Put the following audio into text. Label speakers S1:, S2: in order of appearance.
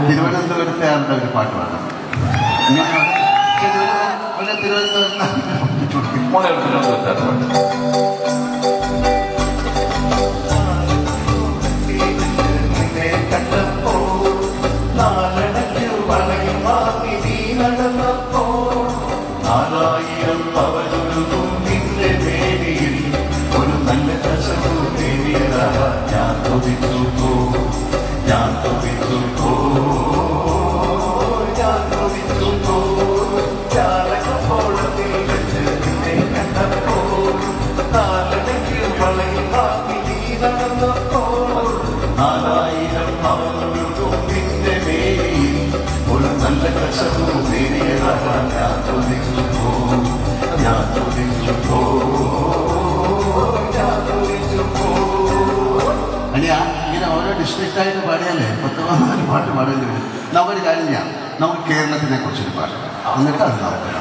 S1: തിരുവനന്തപുരത്തെ ആളുടെ ഒരു പാട്ട് പാടാം. ഇങ്ങനെ ഓരോ ഡിസ്ട്രിക്റ്റായിട്ട് പാടിയാലേ 10-14 പാട്ട് പാടേണ്ടി വരും. നമുക്കൊരു കാര്യം ചെയ്യാം, നമുക്ക് കേരളത്തിനെ കുറിച്ചൊരു പാട്ട് എന്നിട്ട് അത് നോക്കാം.